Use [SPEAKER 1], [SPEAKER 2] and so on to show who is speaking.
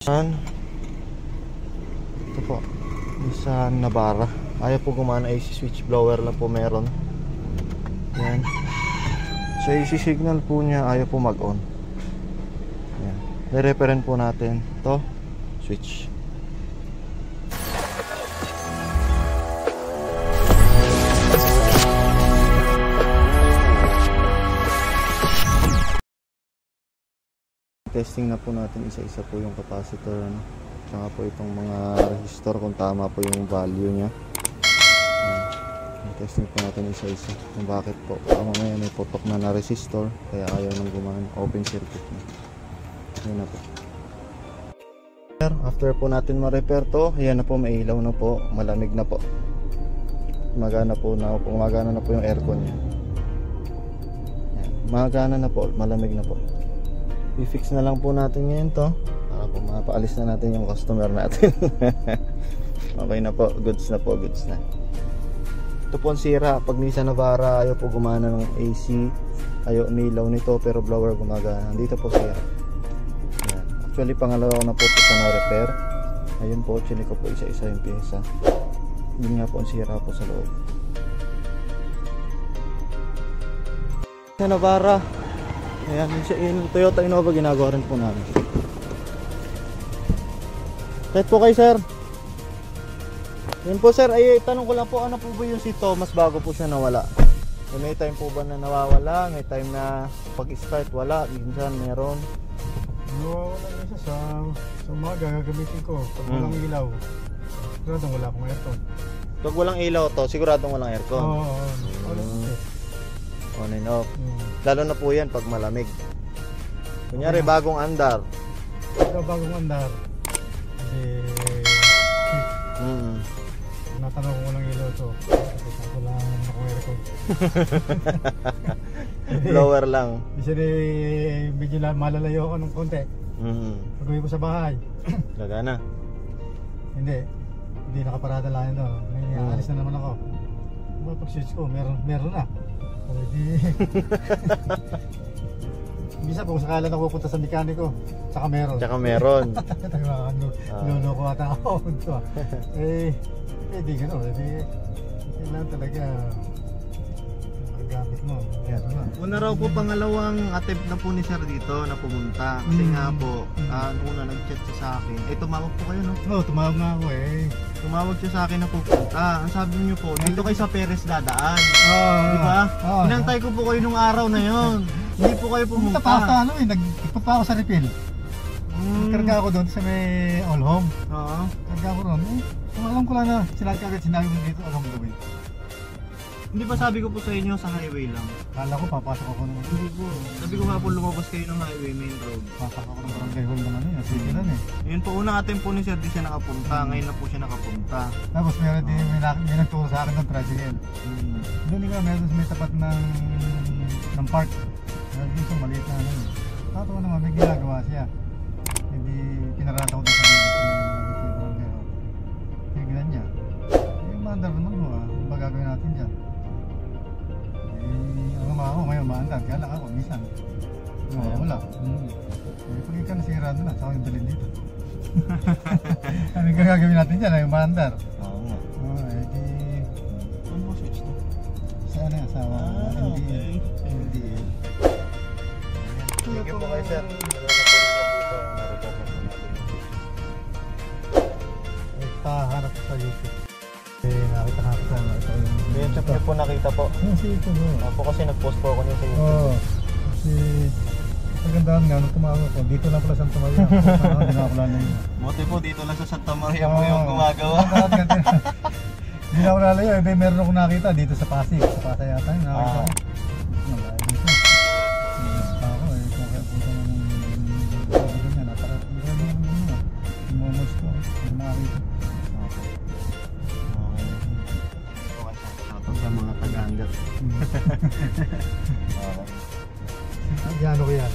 [SPEAKER 1] Ito po, sa Navara. Ayaw po gumana, AC switch blower lang po meron. Yan. Sa AC signal po niya, ayaw po mag-on. Yan. I-referent po natin to switch. Testing na po natin isa-isa po yung capacitor, ano? Tsaka po itong mga resistor kung tama po yung value nya. Testing po natin isa-isa kung bakit po mamaya may putok na resistor kaya ayaw nang gumana, open circuit na. Ayan na po. After po natin ma-repair to, ayan na po, may ilaw na po, malamig na po, gumagana na po yung aircon nya. Gumagana na po, malamig na po. I-fix na lang po natin ngayon to para po mapaalis na natin yung customer natin. Okay na po, goods na po, goods na. Ito po ang sira, pag Nissan Navara ayaw po gumana ng AC, ayaw umilaw nito pero blower gumagana. Dito po sira. Ayan. Actually pangalawa ko na po ito sa na-repair. Ayun po, chinik ko po isa-isa yung pyesa. Yun nga po ang sira po sa loob. Nissan Navara, ayan, yung Toyota Innova ginagawa rin po namin. Kahit po kayo sir. Yun po sir, ay tanong ko lang po, ano po ba yung si Thomas bago po siya nawala? May time po ba na nawawala? May time na pag-start wala? Minsan meron?
[SPEAKER 2] Nawawala na siya sa umaga, gagamitin ko pag walang ilaw. Siguradong wala akong aircon.
[SPEAKER 1] Pag walang ilaw to, siguradong walang aircon?
[SPEAKER 2] Oo,
[SPEAKER 1] on and off. Lalo na po yan pag malamig. Kunyari bagong andar.
[SPEAKER 2] Bagong andar. Natanong ko walang ilaw to. Kasi walang akong aircon.
[SPEAKER 1] Blower lang.
[SPEAKER 2] Kasi medyo malalayo ako ng konti. Pag-uwi ko sa bahay.
[SPEAKER 1] Gagana?
[SPEAKER 2] Hindi nakaparada lang ito. May alis na naman ako. Pag-switch ko, meron na. Bisa kung sakalan ako pupunta sa mekaniko, tsaka meron. Luloko ata ako. Di gano'n. Kailangan talaga gamit mo.
[SPEAKER 1] Una raw po pangalawang attempt na po ni sir dito na pumunta. Kasi nga po, una nag-chat siya sa akin. Tumawag po kayo, no?
[SPEAKER 2] Oo, tumawag nga ako
[SPEAKER 1] Tumawag siya sa akin na pupunta. Ang sabi niyo po, dito kayo sa Perez dadaan. Di ba? Hinantay ko po kayo nung araw na yon. Hindi po kayo pumunta.
[SPEAKER 2] Nagpunta pa ako sa refill. Nagkarga ako doon sa may all home. Karga ako doon. Alam ko lang na sinabi mo dito, alam mo gawin.
[SPEAKER 1] Hindi ba sabi ko po sa inyo sa highway lang?
[SPEAKER 2] Kala ko papasok ako naman.
[SPEAKER 1] Hindi po. Sabi ko nga po lumabas kayo ng highway, main road.
[SPEAKER 2] Pasok ako ng barangay hall naman yun. Sige lang
[SPEAKER 1] Yun po, unang attempt po ni sir, di siya nakapunta. Ngayon na po siya nakapunta.
[SPEAKER 2] Tapos meron din, may nagturo sa akin ng tricycle. Doon nga meron may tapat ng park. Meron din sa maliit na ano. Tato naman, may ginagawa siya. Hindi pinarata ko din sa dito sa barangay hall. Tignan niya. Yung mandar naman mo magagawin natin dyan. Ako ngayon maandar, kaya lang ako minsan wala. Pag ikaw nasira na saka yung dalhin dito. Ano yung gagawin natin dyan, yung maandar.
[SPEAKER 1] Oo nga.
[SPEAKER 2] Ano mo switch na? Sa ano yan, sa NDL.
[SPEAKER 1] Thank you po kayo sir.
[SPEAKER 2] Paharap sa YouTube. Nakita ko sa
[SPEAKER 1] YouTube niyo po nakita po?
[SPEAKER 2] Sa YouTube
[SPEAKER 1] Ako kasi nag-post po ako niyo sa YouTube.
[SPEAKER 2] Kasi magandaan nga nung tumawag ako. Dito lang pala Santa Maria. Hindi na ako lalayo.
[SPEAKER 1] Buti po dito lang sa Santa Maria mo yung gumagawa.
[SPEAKER 2] Hindi na ako lalayo. Meron ako nakita dito sa Pasig. Sa Pasay yata. Nakita ko. Dito. Basta ako kung kaya puto ng ganyan. Napaka-ganyan naman. Momos ko. Hindi nakakita.
[SPEAKER 1] Sa mga taga-hanggat.
[SPEAKER 2] Gano'n ko yan?